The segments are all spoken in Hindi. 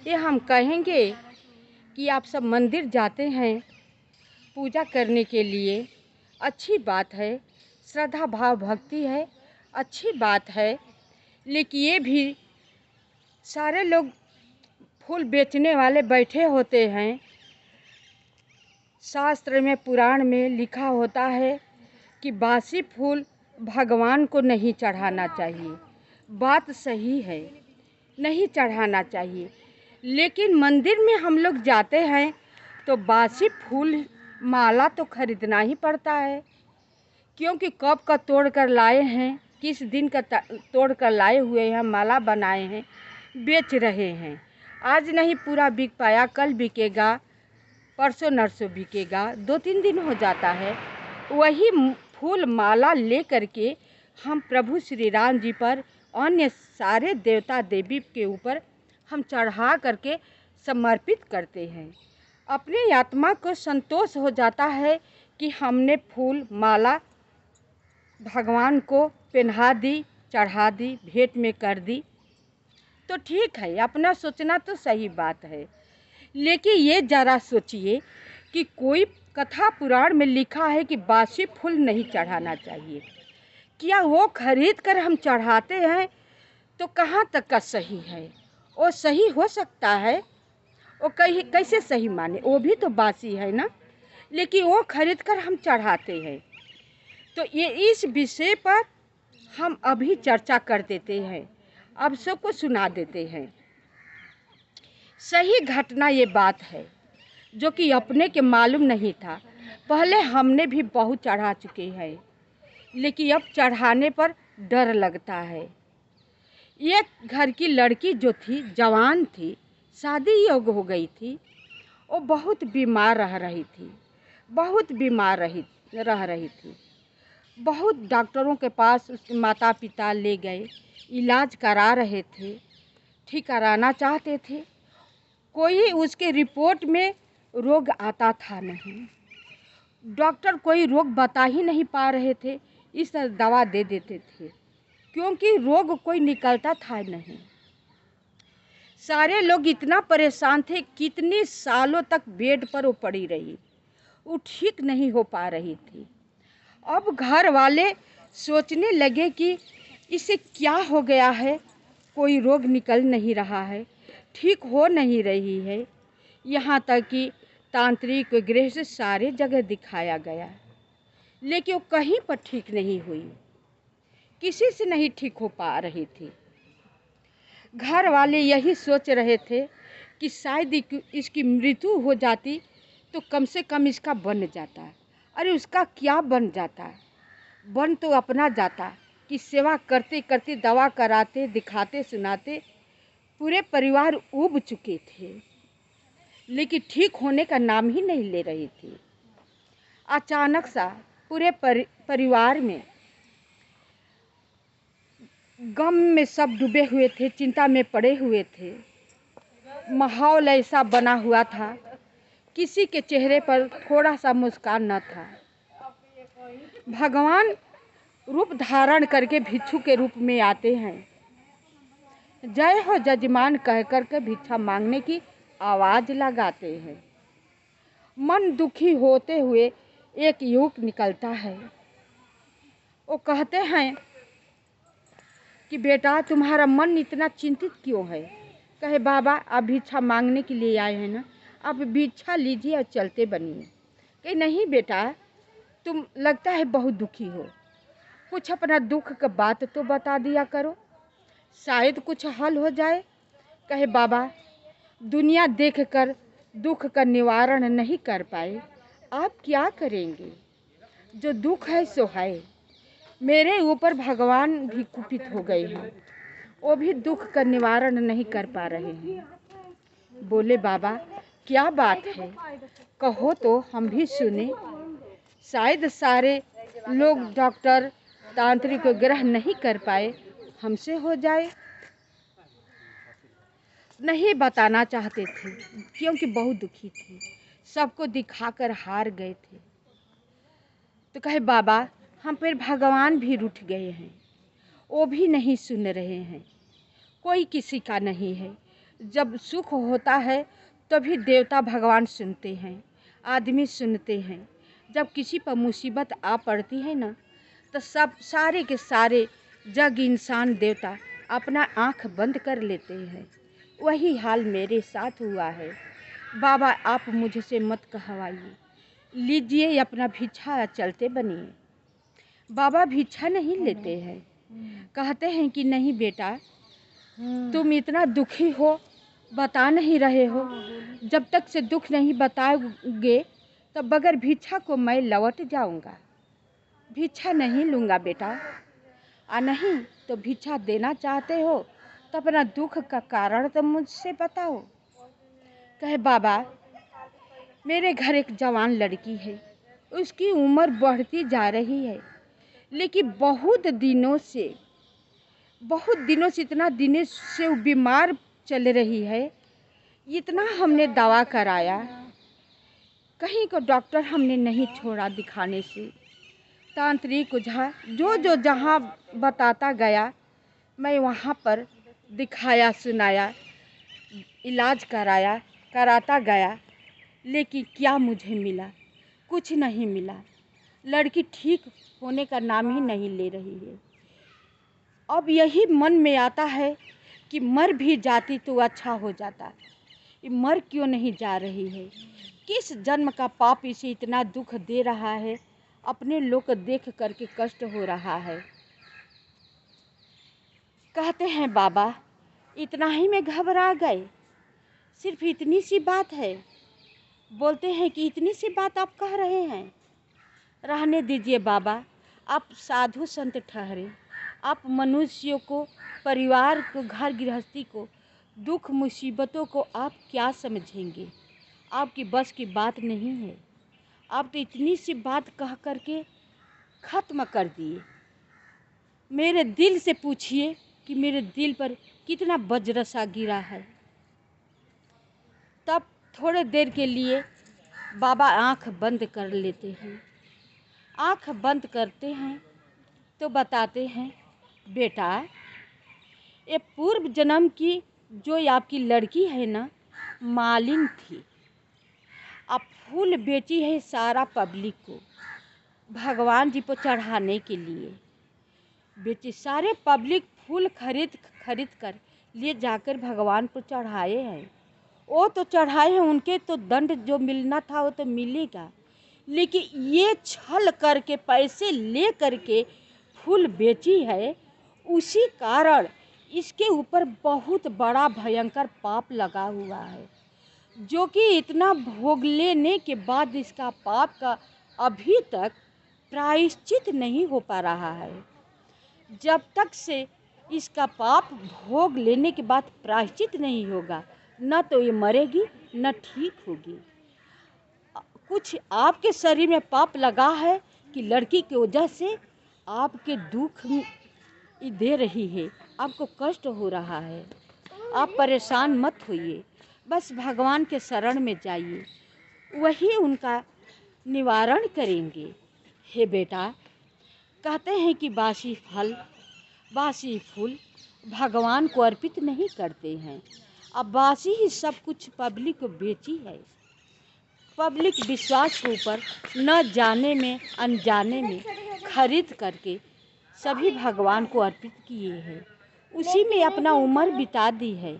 ये हम कहेंगे कि आप सब मंदिर जाते हैं पूजा करने के लिए, अच्छी बात है, श्रद्धा भाव भक्ति है, अच्छी बात है। लेकिन ये भी सारे लोग फूल बेचने वाले बैठे होते हैं। शास्त्र में, पुराण में लिखा होता है कि बासी फूल भगवान को नहीं चढ़ाना चाहिए। बात सही है, नहीं चढ़ाना चाहिए। लेकिन मंदिर में हम लोग जाते हैं तो बासी फूल माला तो खरीदना ही पड़ता है, क्योंकि कब का तोड़ कर लाए हैं, किस दिन का तोड़ कर लाए हुए हैं, माला बनाए हैं, बेच रहे हैं। आज नहीं पूरा बिक पाया, कल बिकेगा, परसों नरसों बिकेगा, 2-3 दिन हो जाता है। वही फूल माला ले करके हम प्रभु श्री राम जी पर, अन्य सारे देवता देवी के ऊपर हम चढ़ा करके समर्पित करते हैं। अपने आत्मा को संतोष हो जाता है कि हमने फूल माला भगवान को पहना दी, चढ़ा दी, भेंट में कर दी, तो ठीक है, अपना सोचना तो सही बात है। लेकिन ये ज़रा सोचिए कि कोई कथा पुराण में लिखा है कि बासी फूल नहीं चढ़ाना चाहिए। क्या वो खरीद कर हम चढ़ाते हैं तो कहाँ तक का सही है? वो सही हो सकता है? वो कैसे सही माने? वो भी तो बासी है ना। लेकिन वो खरीद कर हम चढ़ाते हैं। तो ये इस विषय पर हम अभी चर्चा कर देते हैं, अब सबको सुना देते हैं। सही घटना ये बात है जो कि अपने के मालूम नहीं था। पहले हमने भी बहुत चढ़ा चुके हैं, लेकिन अब चढ़ाने पर डर लगता है। एक घर की लड़की जो थी, जवान थी, शादी योग हो गई थी, वो बहुत बीमार रह रही थी, बहुत बीमार रह रही थी। बहुत डॉक्टरों के पास उसके माता पिता ले गए, इलाज करा रहे थे, ठीक कराना चाहते थे। कोई उसके रिपोर्ट में रोग आता था नहीं, डॉक्टर कोई रोग बता ही नहीं पा रहे थे, इस दवा दे देते थे, क्योंकि रोग कोई निकलता था नहीं। सारे लोग इतना परेशान थे, कितने सालों तक बेड पर वो पड़ी रही, वो ठीक नहीं हो पा रही थी। अब घर वाले सोचने लगे कि इसे क्या हो गया है, कोई रोग निकल नहीं रहा है, ठीक हो नहीं रही है। यहाँ तक कि तांत्रिक गृह से सारे जगह दिखाया गया, लेकिन वो कहीं पर ठीक नहीं हुई, किसी से नहीं ठीक हो पा रही थी। घर वाले यही सोच रहे थे कि शायद इसकी मृत्यु हो जाती तो कम से कम इसका बन जाता। अरे उसका क्या बन जाता, बन तो अपना जाता कि सेवा करते करते, दवा कराते, दिखाते, सुनाते, पूरे परिवार ऊब चुके थे, लेकिन ठीक होने का नाम ही नहीं ले रही थी। अचानक सा पूरे परिवार में गम में सब डूबे हुए थे, चिंता में पड़े हुए थे। माहौल ऐसा बना हुआ था, किसी के चेहरे पर थोड़ा सा मुस्कान न था। भगवान रूप धारण करके भिक्षु के रूप में आते हैं। जय हो जजमान कह कर के भिक्षा मांगने की आवाज लगाते हैं। मन दुखी होते हुए एक युवक निकलता है। वो कहते हैं कि बेटा तुम्हारा मन इतना चिंतित क्यों है? कहे बाबा आप भिक्षा मांगने के लिए आए हैं ना, आप भिक्षा लीजिए और चलते बनिए। कहे नहीं बेटा, तुम लगता है बहुत दुखी हो, कुछ अपना दुख का बात तो बता दिया करो, शायद कुछ हल हो जाए। कहे बाबा दुनिया देखकर दुख का निवारण नहीं कर पाए, आप क्या करेंगे? जो दुख है सो है। मेरे ऊपर भगवान भी कुपित हो गए हैं, वो भी दुख का निवारण नहीं कर पा रहे हैं। बोले बाबा क्या बात है, कहो तो हम भी सुने, शायद सारे लोग डॉक्टर तांत्रिक ग्रह नहीं कर पाए, हमसे हो जाए। नहीं बताना चाहते थे क्योंकि बहुत दुखी थे, सबको दिखाकर हार गए थे। तो कहे बाबा हम फिर भगवान भी रूठ गए हैं, वो भी नहीं सुन रहे हैं, कोई किसी का नहीं है, जब सुख होता है तभी देवता भगवान सुनते हैं, आदमी सुनते हैं। जब किसी पर मुसीबत आ पड़ती है ना, तो सब सारे के सारे जग इंसान देवता अपना आँख बंद कर लेते हैं। वही हाल मेरे साथ हुआ है। बाबा आप मुझसे मत कहवाइए, लीजिए अपना भिक्षा चलते बनिए। बाबा भिक्षा नहीं लेते हैं, कहते हैं कि नहीं बेटा, तुम इतना दुखी हो, बता नहीं रहे हो। जब तक से दुख नहीं बताओगे तब बगैर भिक्षा को मैं लौट जाऊंगा। भिक्षा नहीं लूँगा बेटा। नहीं तो भिक्षा देना चाहते हो तो अपना दुख का कारण तो मुझसे बताओ। कहे बाबा, मेरे घर एक जवान लड़की है, उसकी उम्र बढ़ती जा रही है, लेकिन बहुत दिनों से इतना दिनों से वो बीमार चल रही है। इतना हमने दवा कराया, कहीं को डॉक्टर हमने नहीं छोड़ा दिखाने से। तांत्रिक ओझा जो जहाँ बताता गया, मैं वहाँ पर दिखाया, सुनाया, इलाज कराता गया, लेकिन क्या मुझे मिला? कुछ नहीं मिला। लड़की ठीक होने का नाम ही नहीं ले रही है। अब यही मन में आता है कि मर भी जाती तो अच्छा हो जाता। ये मर क्यों नहीं जा रही है? किस जन्म का पाप इसे इतना दुख दे रहा है? अपने लोग देख करके कष्ट हो रहा है। कहते हैं बाबा, इतना ही में घबरा गए, सिर्फ इतनी सी बात है। बोलते हैं कि इतनी सी बात आप कह रहे हैं। रहने दीजिए बाबा, आप साधु संत ठहरे। आप मनुष्यों को, परिवार को, घर गृहस्थी को, दुख मुसीबतों को आप क्या समझेंगे? आपकी बस की बात नहीं है। आप तो इतनी सी बात कह करके ख़त्म कर दिए। मेरे दिल से पूछिए कि मेरे दिल पर कितना वज्रसा गिरा है। तब थोड़े देर के लिए बाबा आँख बंद कर लेते हैं। आँख बंद करते हैं तो बताते हैं, बेटा, ये पूर्व जन्म की जो आपकी लड़की है ना, मालिन थी। अब फूल बेची है सारा पब्लिक को, भगवान जी को चढ़ाने के लिए बेची। सारे पब्लिक फूल खरीद कर ले जाकर भगवान को चढ़ाए हैं। वो तो चढ़ाए हैं, उनके तो दंड जो मिलना था वो तो मिलेगा, लेकिन ये छल करके पैसे ले करके फूल बेची है। उसी कारण इसके ऊपर बहुत बड़ा भयंकर पाप लगा हुआ है, जो कि इतना भोग लेने के बाद इसका पाप का अभी तक प्रायश्चित नहीं हो पा रहा है। जब तक से इसका पाप भोग लेने के बाद प्रायश्चित नहीं होगा, न तो ये मरेगी न ठीक होगी। कुछ आपके शरीर में पाप लगा है कि लड़की की वजह से आपके दुख दे रही है, आपको कष्ट हो रहा है। आप परेशान मत होइए, बस भगवान के शरण में जाइए, वही उनका निवारण करेंगे। हे बेटा, कहते हैं कि बासी फल, बासी फूल भगवान को अर्पित नहीं करते हैं। अब बासी ही सब कुछ पब्लिक को बेची है। पब्लिक विश्वास के ऊपर न जाने में अनजाने में खरीद करके सभी भगवान को अर्पित किए हैं। उसी में अपना उम्र बिता दी है,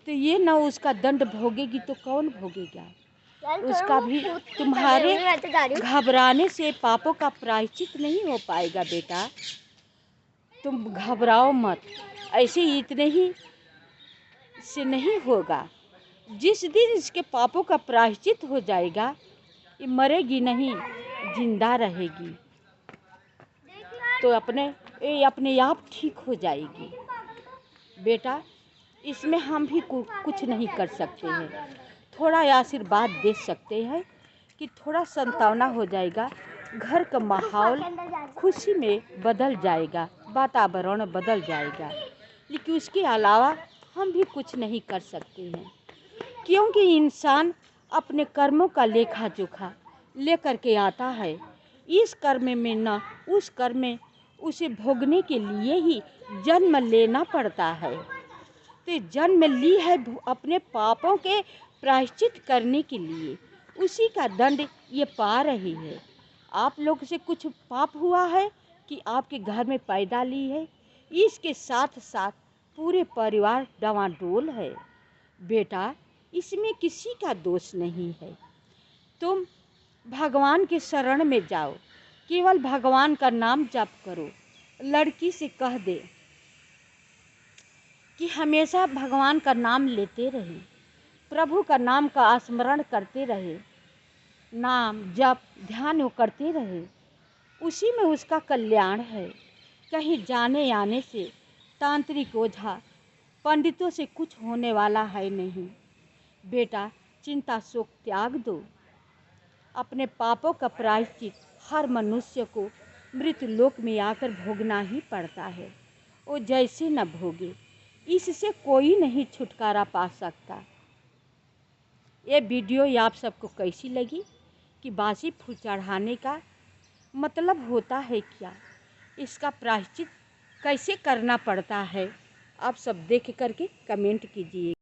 तो ये न उसका दंड भोगेगी तो कौन भोगेगा? उसका भी तुम्हारे घबराने से पापों का प्रायश्चित नहीं हो पाएगा। बेटा, तुम घबराओ मत, ऐसे इतने ही से नहीं होगा। जिस दिन इसके पापों का प्रायश्चित हो जाएगा, ये मरेगी नहीं, जिंदा रहेगी, तो अपने आप ठीक हो जाएगी। बेटा, इसमें हम भी कुछ नहीं कर सकते हैं, थोड़ा आशीर्वाद दे सकते हैं कि थोड़ा संतावना हो जाएगा, घर का माहौल खुशी में बदल जाएगा, वातावरण बदल जाएगा, लेकिन उसके अलावा हम भी कुछ नहीं कर सकते हैं। क्योंकि इंसान अपने कर्मों का लेखा जोखा लेकर के आता है। इस कर्म में न उस कर्म में उसे भोगने के लिए ही जन्म लेना पड़ता है। तो तो जन्म ली है अपने पापों के प्रायश्चित करने के लिए, उसी का दंड ये पा रही है। आप लोग से कुछ पाप हुआ है कि आपके घर में पैदा ली है, इसके साथ साथ पूरे परिवार डवाडोल है। बेटा, इसमें किसी का दोष नहीं है। तुम भगवान के शरण में जाओ, केवल भगवान का नाम जप करो। लड़की से कह दे कि हमेशा भगवान का नाम लेते रहे, प्रभु का नाम का स्मरण करते रहे, नाम जप ध्यान वो करते रहे, उसी में उसका कल्याण है। कहीं जाने आने से, तांत्रिक ओझा पंडितों से कुछ होने वाला है नहीं। बेटा, चिंता शोक त्याग दो। अपने पापों का प्रायश्चित हर मनुष्य को मृत्युलोक में आकर भोगना ही पड़ता है। वो जैसे न भोगे, इससे कोई नहीं छुटकारा पा सकता। ये वीडियो आप सबको कैसी लगी कि बासी फूल चढ़ाने का मतलब होता है क्या, इसका प्रायश्चित कैसे करना पड़ता है, आप सब देख करके कमेंट कीजिए।